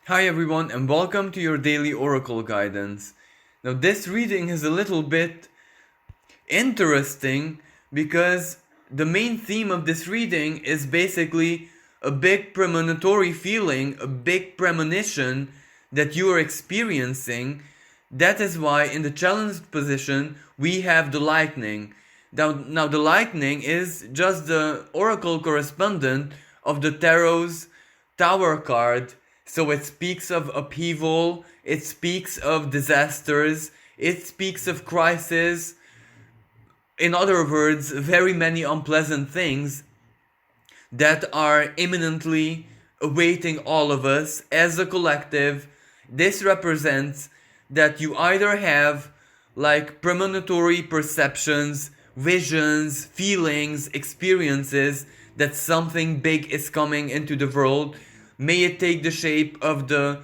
Hi everyone and welcome to your daily oracle guidance. Now this reading is a little bit interesting because the main theme of this reading is basically a big premonitory feeling, a big premonition that you are experiencing. That is why in the challenged position we have the lightning. Now the lightning is just the oracle correspondent of the tarot's Tower card. So it speaks of upheaval, it speaks of disasters, it speaks of crisis. In other words, very many unpleasant things that are imminently awaiting all of us as a collective. This represents that you either have like premonitory perceptions, visions, feelings, experiences that something big is coming into the world. May it take the shape of the,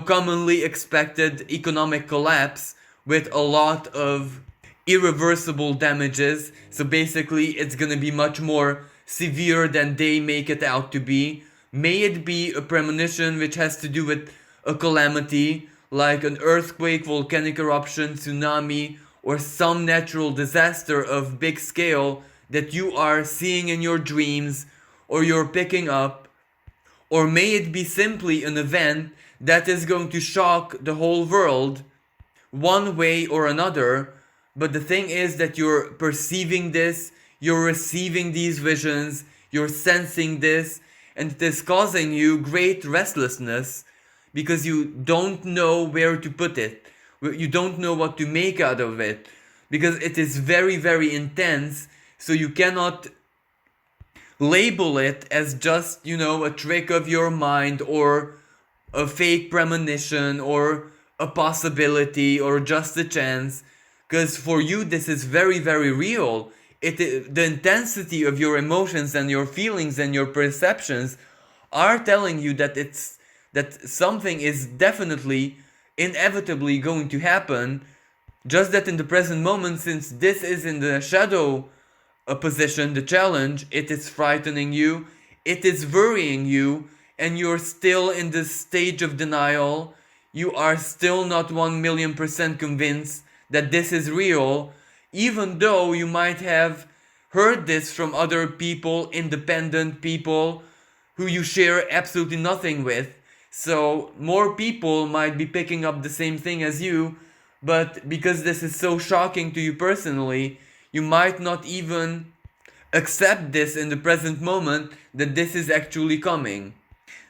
commonly expected economic collapse with a lot of irreversible damages. So basically, it's gonna be much more severe than they make it out to be. May it be a premonition which has to do with a calamity like an earthquake, volcanic eruption, tsunami, or some natural disaster of big scale that you are seeing in your dreams or you're picking up. Or may it be simply an event that is going to shock the whole world one way or another. But the thing is that you're perceiving this, you're receiving these visions, you're sensing this, and it is causing you great restlessness because you don't know where to put it. You don't know what to make out of it because it is very, very intense. So you cannot label it as just, a trick of your mind or a fake premonition or a possibility or just a chance, because for you this is very, very real. The intensity of your emotions and your feelings and your perceptions are telling you that something is definitely inevitably going to happen. Just that in the present moment, since this is in the shadow position, the challenge, it is frightening you, it is worrying you, and you're still in this stage of denial. You are still not 1,000,000% convinced that this is real, even though you might have heard this from other people, independent people who you share absolutely nothing with. So more people might be picking up the same thing as you, but because this is so shocking to you personally, you might not even accept this in the present moment that this is actually coming.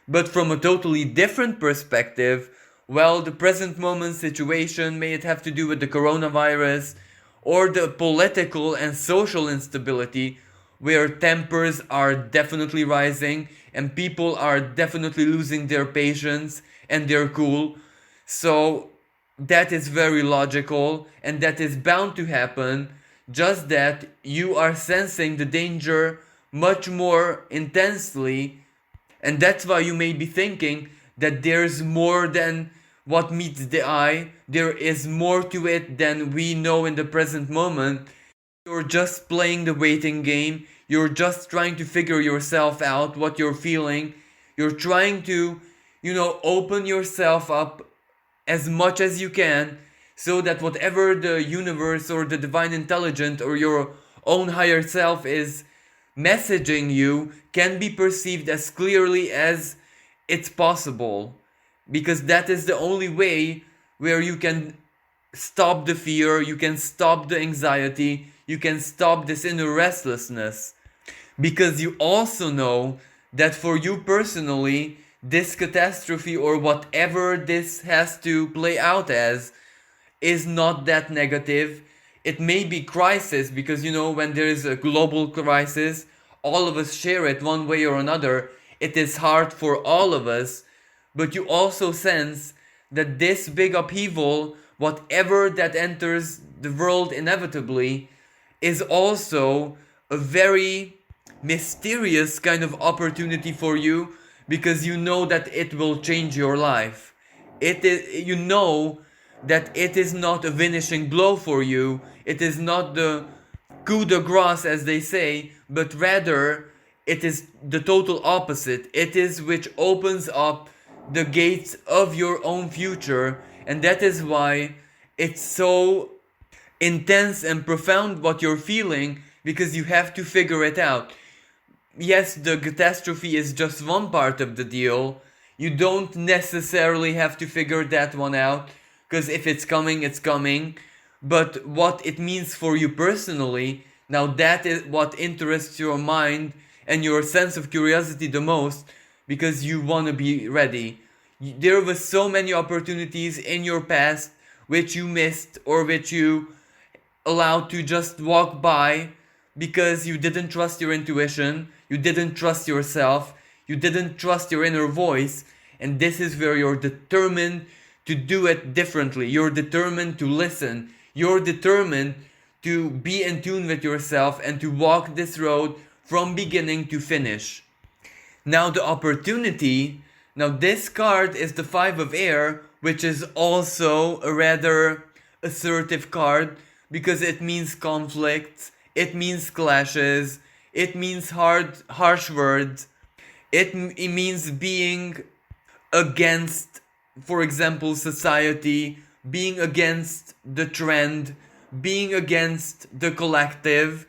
But from a totally different perspective, well, the present moment situation, may it have to do with the coronavirus or the political and social instability, where tempers are definitely rising and people are definitely losing their patience and their cool. So that is very logical and that is bound to happen, just that you are sensing the danger much more intensely, and that's why you may be thinking that there's more than what meets the eye, there is more to it than we know in the present moment. You're just playing the waiting game, you're just trying to figure yourself out, what you're feeling, you're trying to, open yourself up as much as you can so that whatever the universe or the divine intelligence or your own higher self is messaging you can be perceived as clearly as it's possible, because that is the only way where you can stop the fear, you can stop the anxiety, you can stop this inner restlessness. Because you also know that for you personally, this catastrophe or whatever this has to play out as is not that negative. It may be crisis because, when there is a global crisis, all of us share it one way or another. It is hard for all of us, but you also sense that this big upheaval, whatever that enters the world inevitably, is also a very mysterious kind of opportunity for you, because you know that it will change your life. It is, that it is not a finishing blow for you. It is not the coup de grace, as they say, but rather it is the total opposite. It is which opens up the gates of your own future, and that is why it's so intense and profound what you're feeling, because you have to figure it out. Yes, the catastrophe is just one part of the deal. You don't necessarily have to figure that one out, because if it's coming, it's coming. But what it means for you personally, now that is what interests your mind and your sense of curiosity the most, because you want to be ready. There were so many opportunities in your past which you missed, or which you allowed to just walk by because you didn't trust your intuition, you didn't trust yourself, you didn't trust your inner voice, and this is where you're determined to do it differently. You're determined to listen. You're determined to be in tune with yourself and to walk this road from beginning to finish. Now the opportunity, now this card is the Five of Air, which is also a rather assertive card, because it means conflicts, it means clashes, it means harsh words, it means being against, for example, society, being against the trend, being against the collective.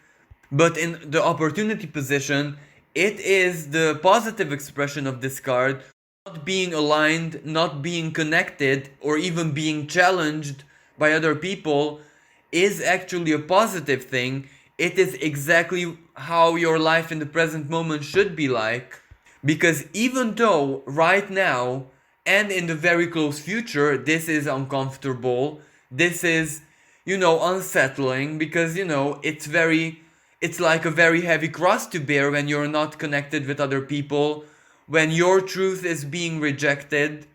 But in the opportunity position, it is the positive expression of this card. Not being aligned, not being connected, or even being challenged by other people is actually a positive thing. It is exactly how your life in the present moment should be like. Because even though right now and in the very close future this is uncomfortable, this is, unsettling, because, it's like a very heavy cross to bear when you're not connected with other people, when your truth is being rejected.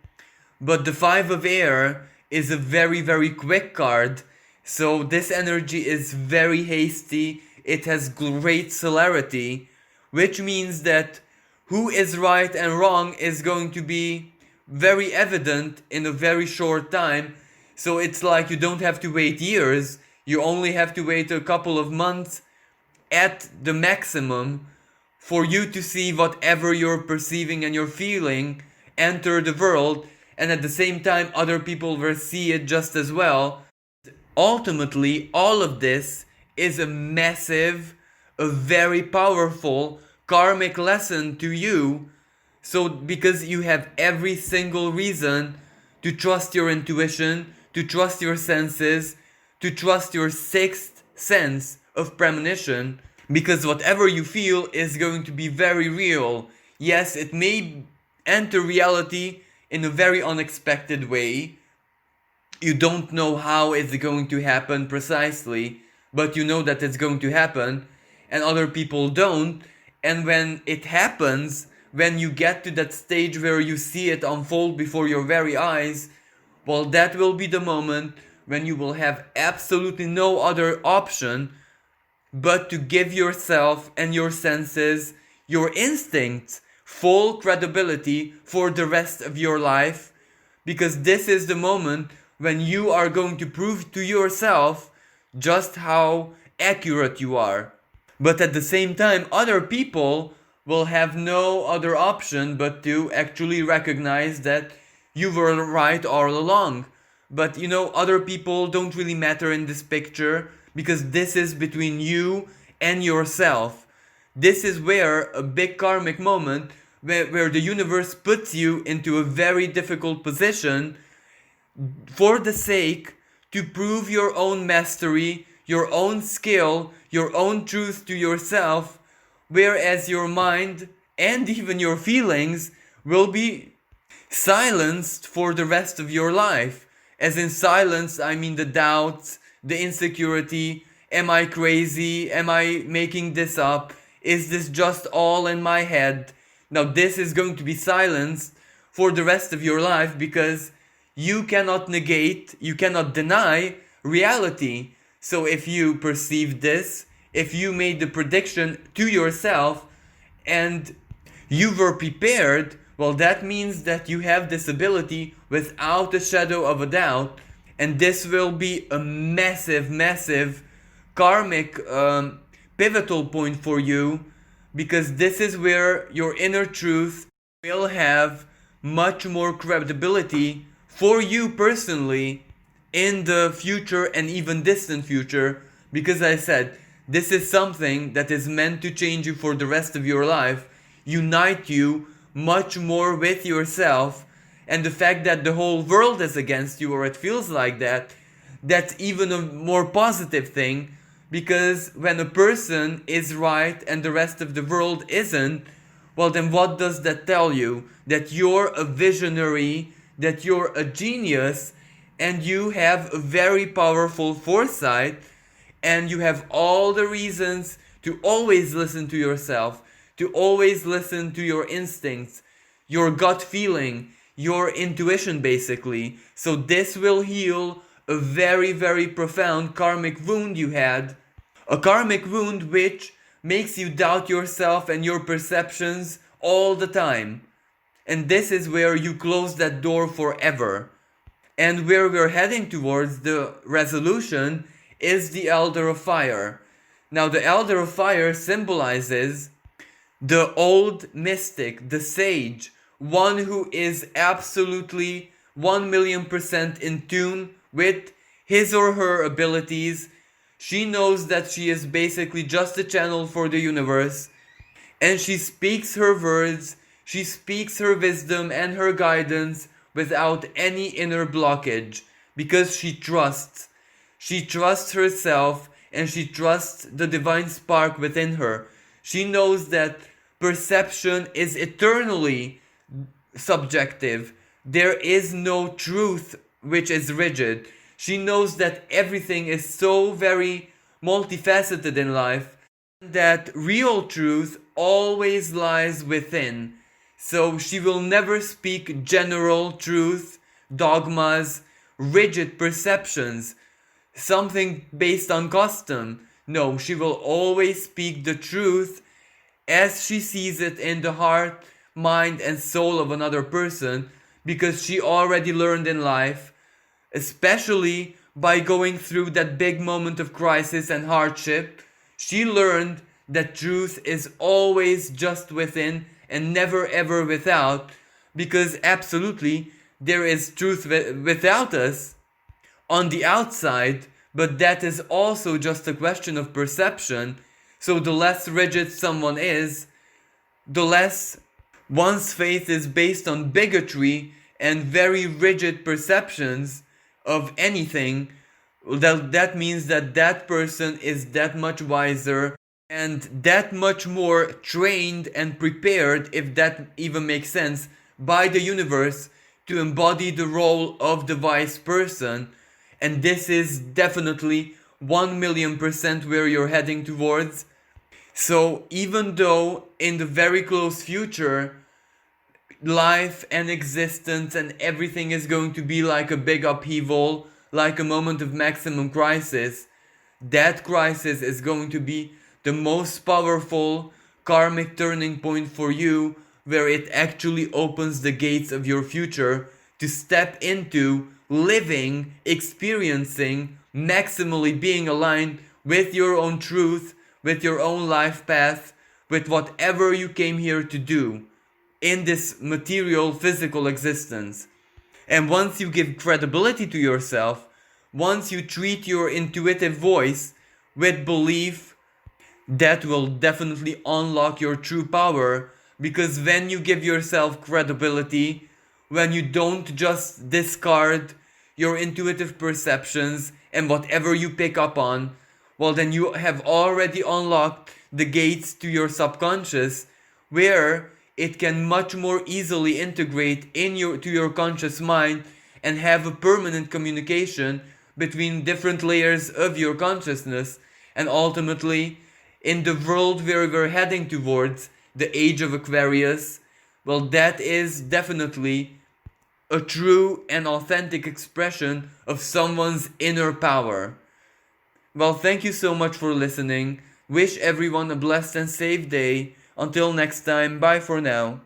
But the Five of Air is a very, very quick card. So this energy is very hasty. It has great celerity, which means that who is right and wrong is going to be very evident in a very short time. So it's like you don't have to wait years. You only have to wait a couple of months at the maximum for you to see whatever you're perceiving and you're feeling enter the world, and at the same time other people will see it just as well. Ultimately, all of this is a massive, a very powerful karmic lesson to you. So because you have every single reason to trust your intuition, to trust your senses, to trust your sixth sense of premonition, because whatever you feel is going to be very real. Yes, it may enter reality in a very unexpected way. You don't know how it's going to happen precisely, but you know that it's going to happen, and other people don't. And when it happens, when you get to that stage where you see it unfold before your very eyes, well, that will be the moment when you will have absolutely no other option but to give yourself and your senses, your instincts, full credibility for the rest of your life. Because this is the moment when you are going to prove to yourself just how accurate you are. But at the same time, other people will have no other option but to actually recognize that you were right all along. But other people don't really matter in this picture, because this is between you and yourself. This is where a big karmic moment, where the universe puts you into a very difficult position for the sake to prove your own mastery, your own skill, your own truth to yourself, whereas your mind and even your feelings will be silenced for the rest of your life. As in silence, I mean the doubts, the insecurity. Am I crazy? Am I making this up? Is this just all in my head? Now this is going to be silenced for the rest of your life, because you cannot negate, you cannot deny reality. So if you perceive this, if you made the prediction to yourself and you were prepared, well, that means that you have this ability without a shadow of a doubt. And this will be a massive, massive karmic pivotal point for you, because this is where your inner truth will have much more credibility for you personally in the future and even distant future, because I said this is something that is meant to change you for the rest of your life, unite you much more with yourself. And the fact that the whole world is against you, or it feels like that, that's even a more positive thing, because when a person is right and the rest of the world isn't, well, then what does that tell you? That you're a visionary, that you're a genius, and you have a very powerful foresight, and you have all the reasons to always listen to yourself, to always listen to your instincts, your gut feeling, your intuition, basically. So this will heal a very, very profound karmic wound you had. A karmic wound which makes you doubt yourself and your perceptions all the time. And this is where you close that door forever. And where we're heading towards the resolution is the Elder of Fire. Now, the Elder of Fire symbolizes the old mystic, the sage, one who is absolutely 1,000,000% in tune with his or her abilities. She knows that she is basically just a channel for the universe, and she speaks her words, she speaks her wisdom and her guidance without any inner blockage, because she trusts. She trusts herself, and she trusts the divine spark within her. She knows that perception is eternally subjective. There is no truth which is rigid. She knows that everything is so very multifaceted in life, that real truth always lies within. So she will never speak general truth, dogmas, rigid perceptions, something based on custom. No, she will always speak the truth as she sees it in the heart, mind, and soul of another person, because she already learned in life, especially by going through that big moment of crisis and hardship, she learned that truth is always just within and never ever without, because absolutely there is truth without us on the outside, but that is also just a question of perception. So the less rigid someone is, the less one's faith is based on bigotry and very rigid perceptions of anything, that means that that person is that much wiser and that much more trained and prepared, if that even makes sense, by the universe to embody the role of the wise person. And this is definitely 1,000,000% where you're heading towards. So even though in the very close future life and existence and everything is going to be like a big upheaval, like a moment of maximum crisis, that crisis is going to be the most powerful karmic turning point for you, where it actually opens the gates of your future to step into living, experiencing, maximally being aligned with your own truth, with your own life path, with whatever you came here to do in this material physical existence. And once you give credibility to yourself, once you treat your intuitive voice with belief, that will definitely unlock your true power. Because when you give yourself credibility, when you don't just discard your intuitive perceptions and whatever you pick up on, well, then you have already unlocked the gates to your subconscious, where it can much more easily integrate to your conscious mind and have a permanent communication between different layers of your consciousness. And ultimately, in the world where we're heading towards, the age of Aquarius, well, that is definitely a true and authentic expression of someone's inner power. Well, thank you so much for listening. Wish everyone a blessed and safe day. Until next time, bye for now.